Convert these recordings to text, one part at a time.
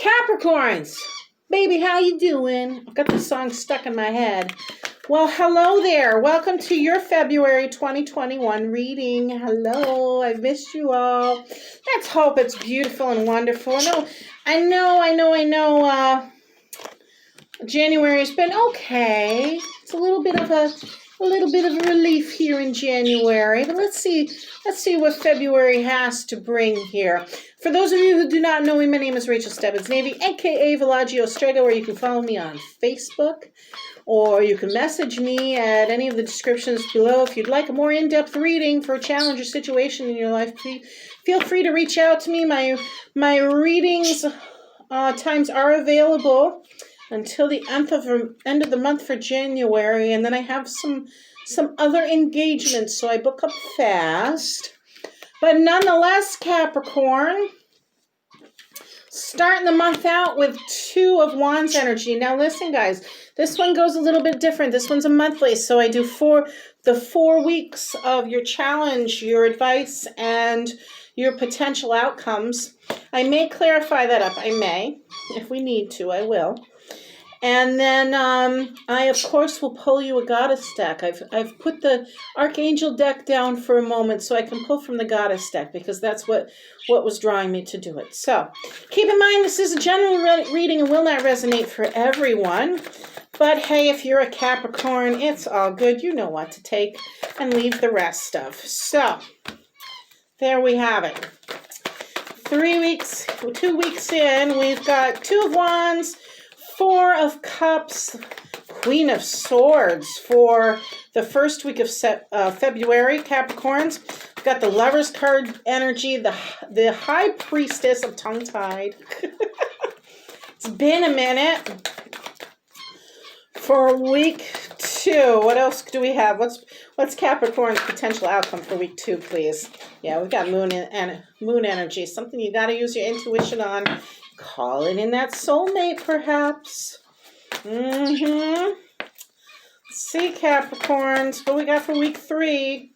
Capricorns, baby, how you doing? I've got this song stuck in my head. Well, hello there. Welcome to your February 2021 reading. Hello, I've missed you all. Let's hope it's beautiful and wonderful. I know. January's been okay. It's a little bit of a relief here in January, but let's see what February has to bring here. For those of you who do not know me, my name is Rachel Stebbins Navy, aka Villaggio Strega, where you can follow me on Facebook, or you can message me at any of the descriptions below. If you'd like a more in-depth reading for a challenge or situation in your life, feel free to reach out to me. My readings times are available until the end of the month for January, and then I have some other engagements, so I book up fast. But nonetheless, Capricorn, starting the month out with Two of Wands energy. Now listen, guys, this one goes a little bit different. This one's a monthly, so I do the 4 weeks of your challenge, your advice, and your potential outcomes. I may clarify that up. I may. If we need to, I will. And then I, of course, will pull you a goddess deck. I've put the Archangel deck down for a moment so I can pull from the goddess deck because that's what was drawing me to do it. So keep in mind this is a general reading and will not resonate for everyone. But hey, if you're a Capricorn, it's all good. You know what to take and leave the rest of. So there we have it. 2 weeks in, we've got Two of Wands, Four of Cups, Queen of Swords for the first week of February, Capricorns. We've got the Lover's card energy, the High Priestess of Tongue-Tied. It's been a minute. For week 2, what else do we have? What's Capricorn's potential outcome for week 2, please? Yeah, we've got moon energy, something you got to use your intuition on. Calling in that soulmate, perhaps. Let's see, Capricorns. What we got for week 3?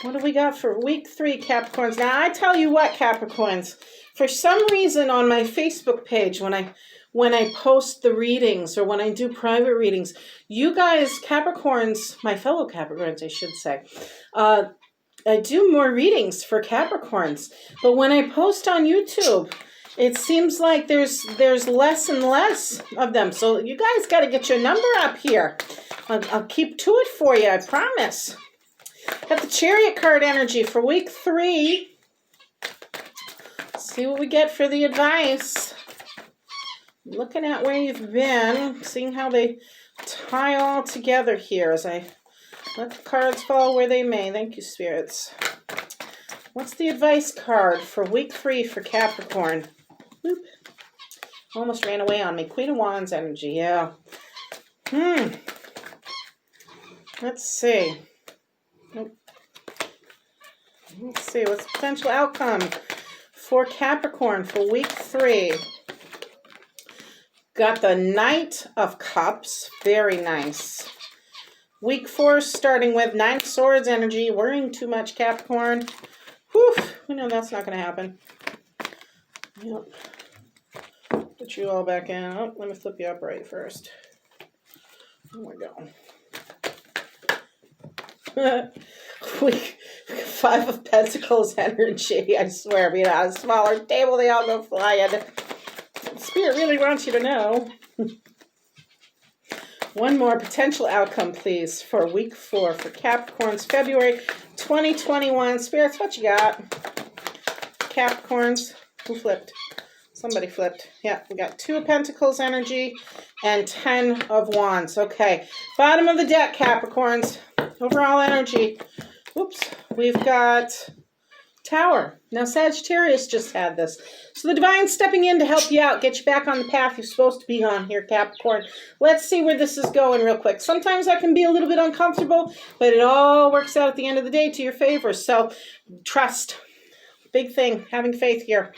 What do we got for week 3, Capricorns? Now, I tell you what, Capricorns. For some reason on my Facebook page, when I post the readings or when I do private readings, you guys, Capricorns, my fellow Capricorns, I should say, I do more readings for Capricorns. But when I post on YouTube, it seems like there's less and less of them. So you guys got to get your number up here. I'll keep to it for you, I promise. Got the Chariot card energy for week 3. Let's see what we get for the advice. Looking at where you've been, seeing how they tie all together here as I let the cards fall where they may. Thank you, spirits. What's the advice card for week 3 for Capricorn? Boop. Almost ran away on me. Queen of Wands energy, yeah. Let's see. Nope. Let's see, what's the potential outcome for Capricorn for week 3? Got the Knight of Cups. Very nice. Week 4 starting with 9 of Swords energy. Worrying too much, Capricorn. Whew. We know that's not going to happen. Yep. Put you all back in. Oh, let me flip you upright first. There we go. Week 5 of Pentacles energy. I swear, being on a smaller table, they all go flying. Spirit really wants you to know. One more potential outcome, please, for week 4 for Capricorns, February 2021. Spirits, what you got? Capricorns. Who flipped? Somebody flipped. Yeah, we got 2 of Pentacles energy and 10 of Wands. Okay, bottom of the deck, Capricorns. Overall energy. Oops. We've got Tower. Now, Sagittarius just had this. So the Divine's stepping in to help you out, get you back on the path you're supposed to be on here, Capricorn. Let's see where this is going real quick. Sometimes that can be a little bit uncomfortable, but it all works out at the end of the day to your favor. So trust. Big thing. Having faith here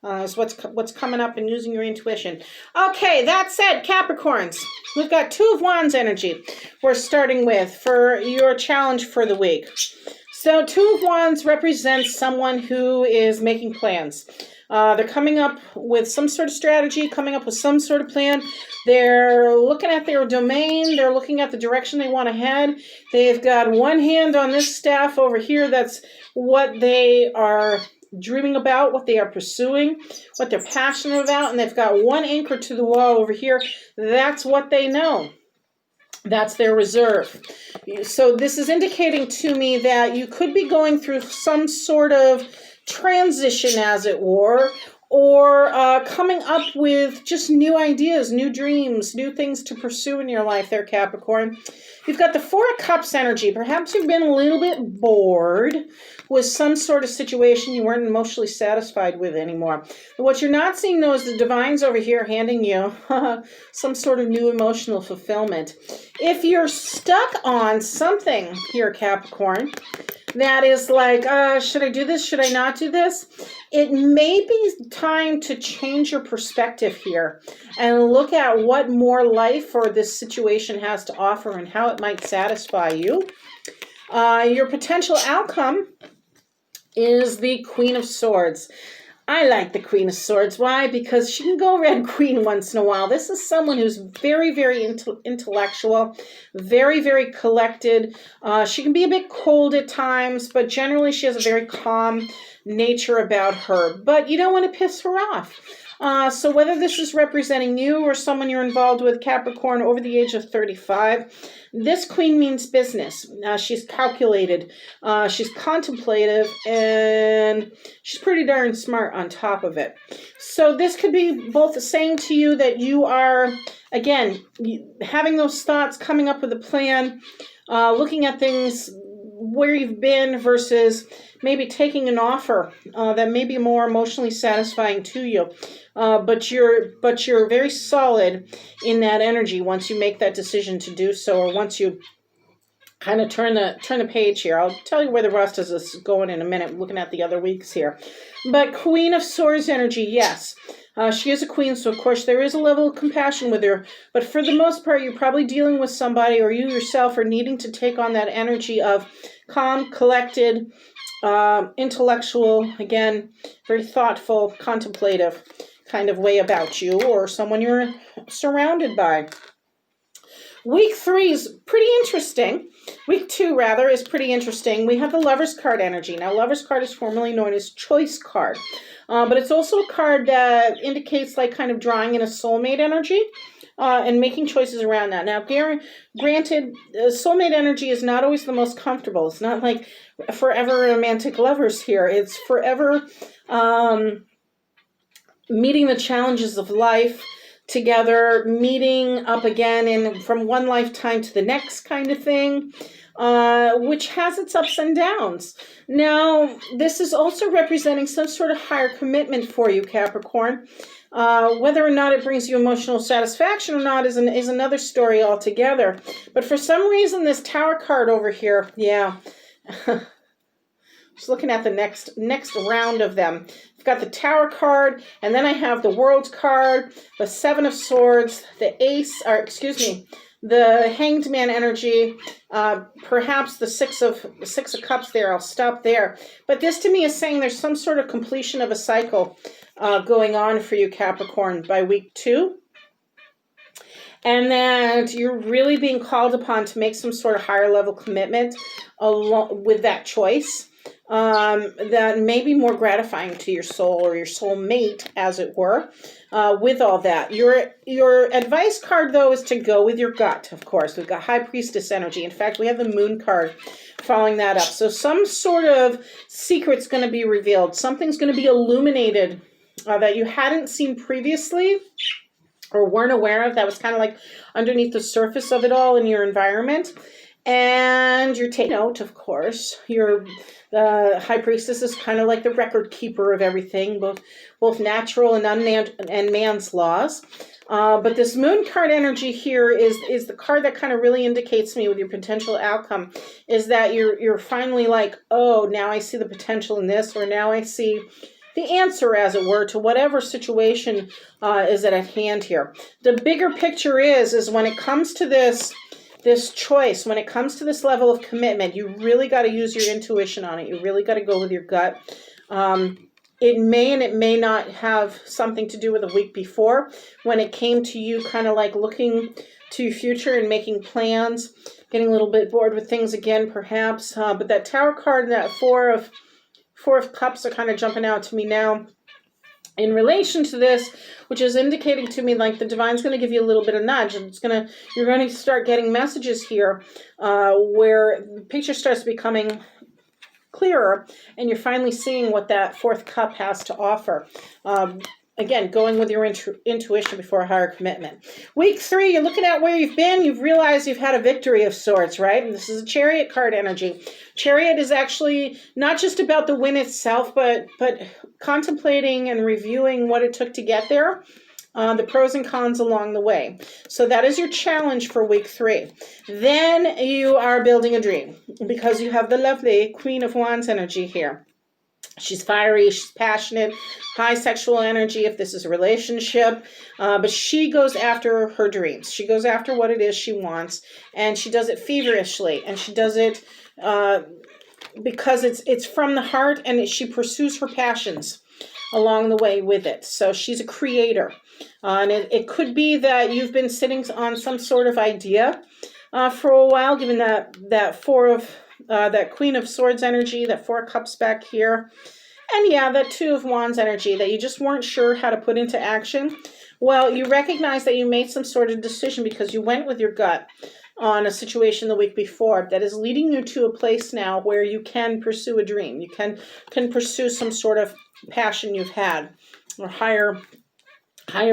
is what's coming up and using your intuition. Okay, that said, Capricorns, we've got 2 of Wands energy we're starting with for your challenge for the week. So 2 of Wands represents someone who is making plans. They're coming up with some sort of strategy, coming up with some sort of plan. They're looking at their domain. They're looking at the direction they want to head. They've got one hand on this staff over here. That's what they are dreaming about, what they are pursuing, what they're passionate about. And they've got one anchor to the wall over here. That's what they know. That's their reserve. So this is indicating to me that you could be going through some sort of transition, as it were, or coming up with just new ideas, new dreams, new things to pursue in your life there, Capricorn. You've got the Four of Cups energy. Perhaps you've been a little bit bored with some sort of situation you weren't emotionally satisfied with anymore. But what you're not seeing, though, is the Divine's over here handing you some sort of new emotional fulfillment. If you're stuck on something here, Capricorn, that is like, should I do this? Should I not do this? It may be time to change your perspective here and look at what more life or this situation has to offer and how it might satisfy you. Your potential outcome is the Queen of Swords. I like the Queen of Swords. Why? Because she can go Red Queen once in a while. This is someone who's very, very intellectual, very, very collected. She can be a bit cold at times, but generally she has a very calm nature about her. But you don't want to piss her off. So whether this is representing you or someone you're involved with, Capricorn, over the age of 35, this queen means business. She's calculated, she's contemplative, and she's pretty darn smart on top of it. So this could be both saying to you that you are, again, having those thoughts, coming up with a plan, looking at things where you've been versus maybe taking an offer that may be more emotionally satisfying to you. But you're very solid in that energy once you make that decision to do so, or once you kind of turn the page here. I'll tell you where the rest of this is going in a minute, looking at the other weeks here. But Queen of Swords energy, yes. She is a queen, so of course there is a level of compassion with her. But for the most part, you're probably dealing with somebody, or you yourself are needing to take on that energy of calm, collected, intellectual, again, very thoughtful, contemplative kind of way about you, or someone you're surrounded by. Week 3 is pretty interesting. Week 2, rather, is pretty interesting. We have the Lover's card energy. Now, Lover's card is formerly known as Choice card. But it's also a card that indicates like kind of drawing in a soulmate energy and making choices around that. Now, granted, soulmate energy is not always the most comfortable. It's not like forever romantic lovers here. It's forever meeting the challenges of life together, meeting up again and from one lifetime to the next kind of thing, which has its ups and downs. Now, this is also representing some sort of higher commitment for you, Capricorn. Whether or not it brings you emotional satisfaction or not is another story altogether. But for some reason, this Tower card over here, yeah. Just looking at the next round of them. I've got the Tower card, and then I have the World card, the Seven of Swords, the the Hanged Man energy, perhaps the Six of Cups there. I'll stop there. But this to me is saying there's some sort of completion of a cycle going on for you, Capricorn, by week 2. And that you're really being called upon to make some sort of higher level commitment along with that choice. That may be more gratifying to your soul or your soul mate, as it were, with all that. Your advice card, though, is to go with your gut, of course. We've got High Priestess energy. In fact, we have the Moon card following that up. So some sort of secret's going to be revealed. Something's going to be illuminated that you hadn't seen previously or weren't aware of, that was kind of like underneath the surface of it all in your environment. And you're taking note, of course. The High Priestess is kind of like the record keeper of everything, both natural and man's laws. But this Moon card energy here is the card that kind of really indicates to me with your potential outcome, is that you're finally like, oh, now I see the potential in this, or now I see the answer, as it were, to whatever situation is at hand here. The bigger picture is when it comes to this this choice, when it comes to this level of commitment, you really got to use your intuition on it. You really got to go with your gut. It may and it may not have something to do with the week before when it came to you kind of like looking to your future and making plans, getting a little bit bored with things again, perhaps. But that Tower card and that Four of Cups are kind of jumping out to me now in relation to this, which is indicating to me like the divine's going to give you a little bit of nudge, and you're going to start getting messages here where the picture starts becoming clearer, and you're finally seeing what that fourth cup has to offer. Again, going with your intuition before a higher commitment. Week 3, you're looking at where you've been. You've realized you've had a victory of sorts, right? And this is a Chariot card energy. Chariot is actually not just about the win itself, but contemplating and reviewing what it took to get there. The pros and cons along the way. So that is your challenge for week 3. Then you are building a dream because you have the lovely Queen of Wands energy here. She's fiery, she's passionate, high sexual energy if this is a relationship, but she goes after her dreams. She goes after what it is she wants, and she does it feverishly, and she does it because it's from the heart, and she pursues her passions along the way with it. So she's a creator. And it could be that you've been sitting on some sort of idea for a while, given that that Queen of Swords energy, that 4 cups back here. And yeah, that 2 of Wands energy that you just weren't sure how to put into action. Well, you recognize that you made some sort of decision because you went with your gut on a situation the week before that is leading you to a place now where you can pursue a dream. You can pursue some sort of passion you've had, or higher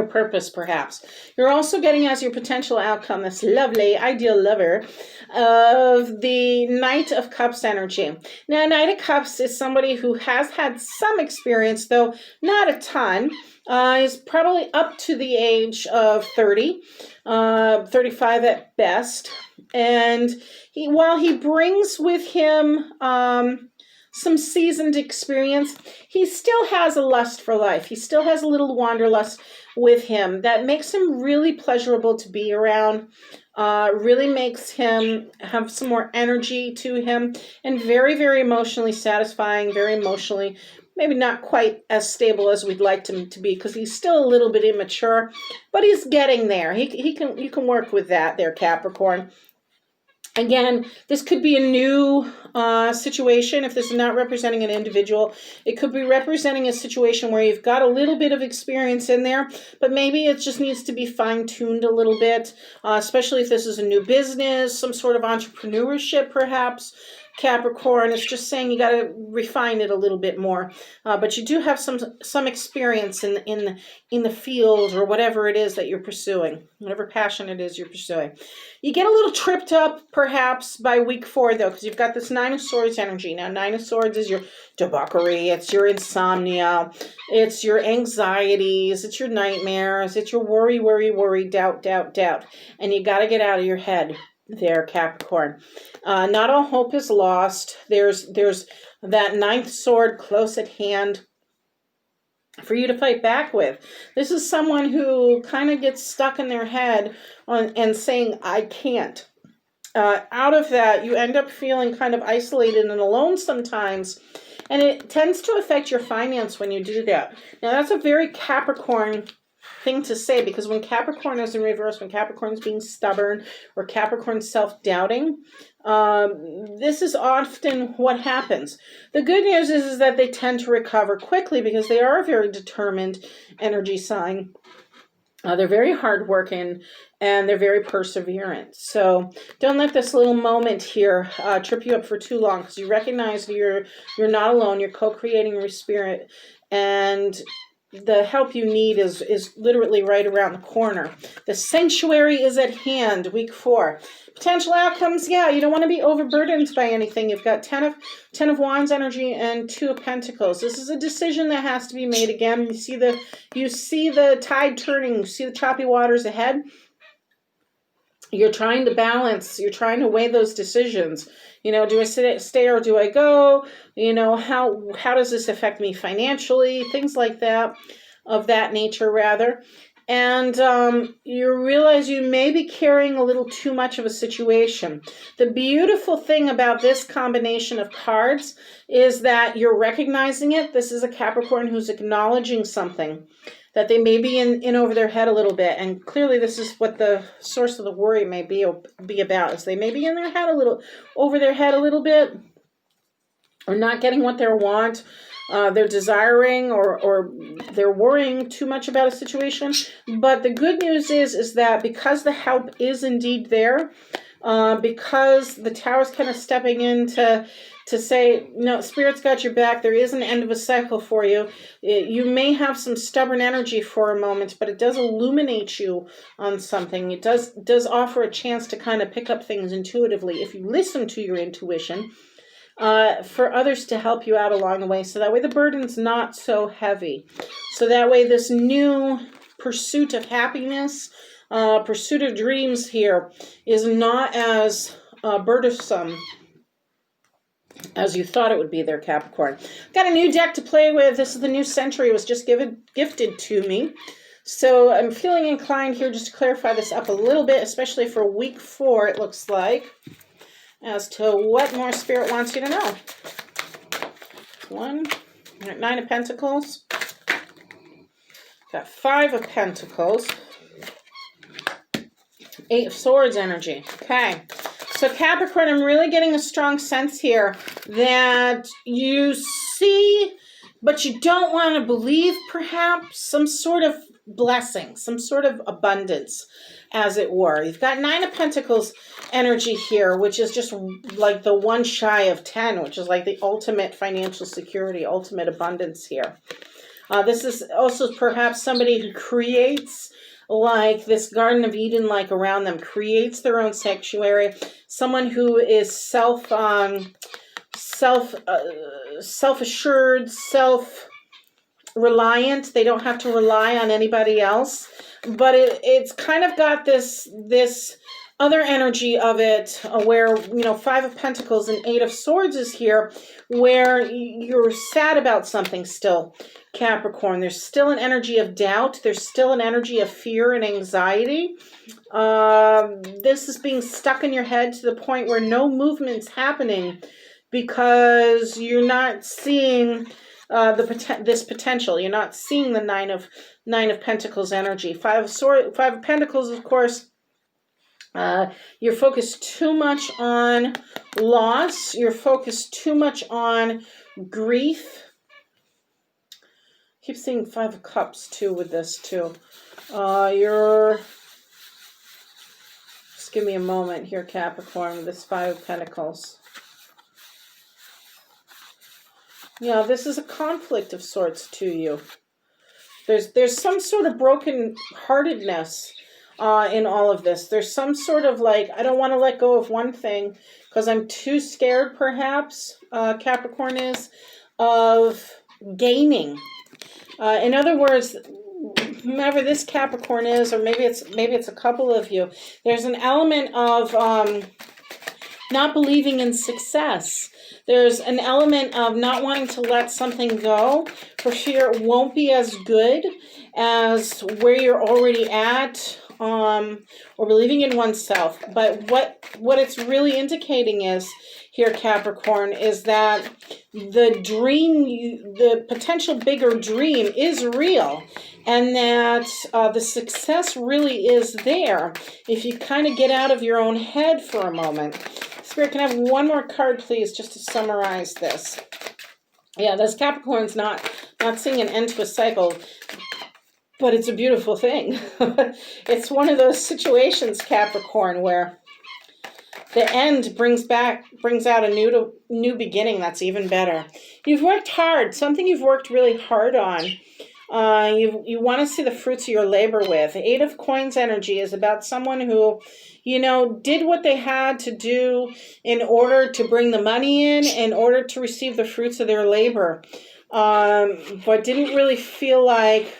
purpose, perhaps. You're also getting as your potential outcome this lovely ideal lover of the Knight of Cups energy. Now, Knight of Cups is somebody who has had some experience, though not a ton. Is probably up to the age of 30, 35 at best. And while he brings with him some seasoned experience, he still has a lust for life. He still has a little wanderlust with him that makes him really pleasurable to be around, really makes him have some more energy to him, and very, very emotionally satisfying, very emotionally, maybe not quite as stable as we'd like him to be because he's still a little bit immature, but he's getting there. You can work with that there, Capricorn. Again, this could be a new situation. If this is not representing an individual, it could be representing a situation where you've got a little bit of experience in there, but maybe it just needs to be fine-tuned a little bit, especially if this is a new business, some sort of entrepreneurship perhaps. Capricorn, it's just saying you got to refine it a little bit more, but you do have some experience in the field or whatever it is that you're pursuing, whatever passion it is you're pursuing. You get a little tripped up perhaps by week 4 though, because you've got this 9 of Swords energy. Now, 9 of Swords is your debauchery, it's your insomnia, it's your anxieties, it's your nightmares, it's your worry, doubt, and you got to get out of your head there, Capricorn. Not all hope is lost. There's that 9th sword close at hand for you to fight back with. This is someone who kind of gets stuck in their head and saying, I can't. Out of that, you end up feeling kind of isolated and alone sometimes, and it tends to affect your finance when you do that. Now, that's a very Capricorn thing to say, because when Capricorn is in reverse, when Capricorn's being stubborn or Capricorn's self-doubting, this is often what happens. The good news is that they tend to recover quickly because they are a very determined energy sign. They're very hardworking and they're very perseverant. So don't let this little moment here trip you up for too long, because you recognize you're not alone. You're co-creating your spirit, and the help you need is literally right around the corner. The sanctuary is at hand, week 4. Potential outcomes, yeah, you don't want to be overburdened by anything. You've got 10 of Wands energy and 2 of Pentacles. This is a decision that has to be made again. You see the tide turning, you see the choppy waters ahead. You're trying to balance, you're trying to weigh those decisions. Do I stay or do I go? How does this affect me financially? Things like that, of that nature rather. and you realize you may be carrying a little too much of a situation. The beautiful thing about this combination of cards is that you're recognizing it. This is a Capricorn who's acknowledging something that they may be in over their head a little bit, and clearly this is what the source of the worry may be about, is they may be in their head a little, over their head a little bit, or not getting what they want. They're desiring, or they're worrying too much about a situation. But the good news is that because the help is indeed there, because the Tower's kind of stepping in to say, no, Spirit's got your back. There is an end of a cycle for you. You may have some stubborn energy for a moment, but it does illuminate you on something. It does offer a chance to kind of pick up things intuitively if you listen to your intuition, for others to help you out along the way. So that way the burden's not so heavy. So that way this new pursuit of happiness, pursuit of dreams here is not as burdensome as you thought it would be there, Capricorn. Got a new deck to play with. This is the New Century. It was just gifted to me. So I'm feeling inclined here just to clarify this up a little bit, especially for week 4, it looks like, as to what more Spirit wants you to know. 1, 9 of Pentacles. Got 5 of Pentacles. 8 of Swords energy. Okay. So Capricorn, I'm really getting a strong sense here that you see, but you don't want to believe, perhaps, some sort of blessing, some sort of abundance, as it were. You've got 9 of Pentacles energy here, which is just like the one shy of 10, which is like the ultimate financial security, ultimate abundance here. This is also perhaps somebody who creates like this Garden of Eden, like around them, creates their own sanctuary. Someone who is self-assured, self-reliant. They don't have to rely on anybody else. But it's kind of got this other energy of it, where, 5 of Pentacles and 8 of Swords is here, where you're sad about something still, Capricorn. There's still an energy of doubt. There's still an energy of fear and anxiety. This is being stuck in your head to the point where no movement's happening because you're not seeing this potential. You're not seeing the 9 of Pentacles energy. 5 of Pentacles, of course. You're focused too much on loss. You're focused too much on grief. Keep seeing 5 of Cups too with this too. Just give me a moment here, Capricorn, with this 5 of Pentacles. Yeah, this is a conflict of sorts to you. There's some sort of broken heartedness in all of this. There's some sort of like, I don't want to let go of one thing because I'm too scared, perhaps, Capricorn is, of gaining. In other words, whomever this Capricorn is, or maybe it's a couple of you, there's an element of not believing in success. There's an element of not wanting to let something go for fear it won't be as good as where you're already at, or believing in oneself. But what it's really indicating is here, Capricorn, is that the dream, the potential bigger dream is real, and that the success really is there if you kind of get out of your own head for a moment. Spirit, can I have one more card, please, just to summarize this? Yeah, this Capricorn's not seeing an end to a cycle, but it's a beautiful thing. It's one of those situations, Capricorn, where the end brings out a new beginning that's even better. You've worked hard, something you've worked really hard on. You want to see the fruits of your labor with. 8 of Coins energy is about someone who, did what they had to do in order to bring the money in order to receive the fruits of their labor, but didn't really feel like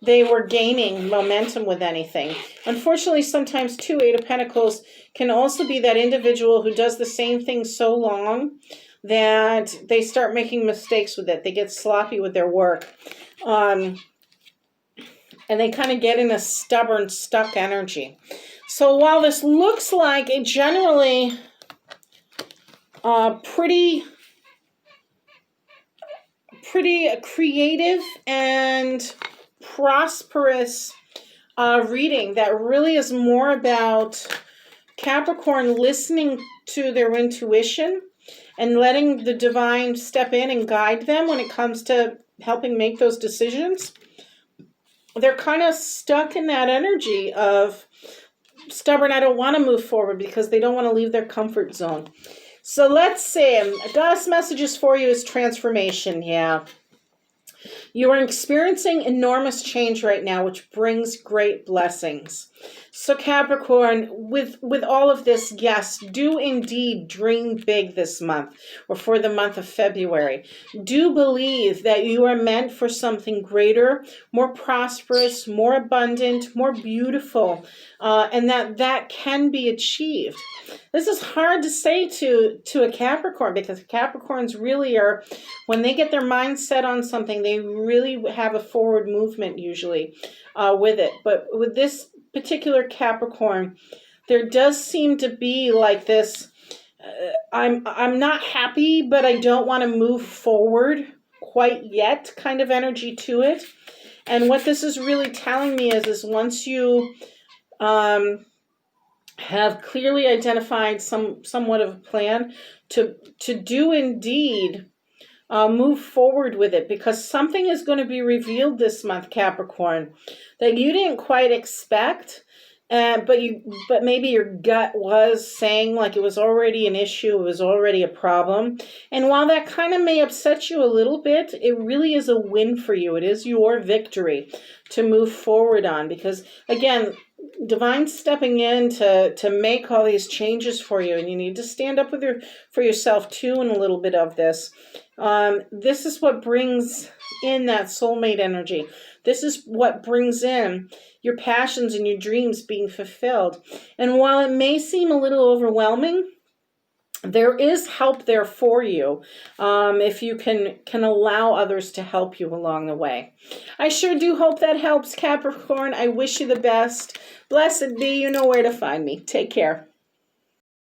they were gaining momentum with anything. Unfortunately, sometimes too, 8 of Pentacles can also be that individual who does the same thing so long that they start making mistakes with it. They get sloppy with their work. and they kind of get in a stubborn, stuck energy. So while this looks like a generally pretty creative and prosperous reading that really is more about Capricorn listening to their intuition and letting the divine step in and guide them when it comes to helping make those decisions. They're kind of stuck in that energy of stubborn, I don't want to move forward because they don't want to leave their comfort zone. So let's see. Goddess messages for you is transformation. Yeah. You are experiencing enormous change right now, which brings great blessings. So Capricorn, with all of this, yes, do indeed dream big this month or for the month of February. Do believe that you are meant for something greater, more prosperous, more abundant, more beautiful, and that can be achieved. This is hard to say to a Capricorn because Capricorns really are, when they get their mind set on something, they really have a forward movement usually with it. But with this particular Capricorn, there does seem to be like this, I'm not happy, but I don't want to move forward quite yet kind of energy to it. And what this is really telling me is once you have clearly identified somewhat of a plan to do indeed move forward with it, because something is going to be revealed this month, Capricorn, that you didn't quite expect, but maybe your gut was saying like it was already an issue, it was already a problem. And while that kind of may upset you a little bit, it really is a win for you. It is your victory to move forward on, because again, divine stepping in to make all these changes for you, and you need to stand up for yourself too in a little bit of this. This is what brings in that soulmate energy. This is what brings in your passions and your dreams being fulfilled. And while it may seem a little overwhelming, there is help there for you if you can allow others to help you along the way. I sure do hope that helps, Capricorn. I wish you the best. Blessed be. You know where to find me. Take care.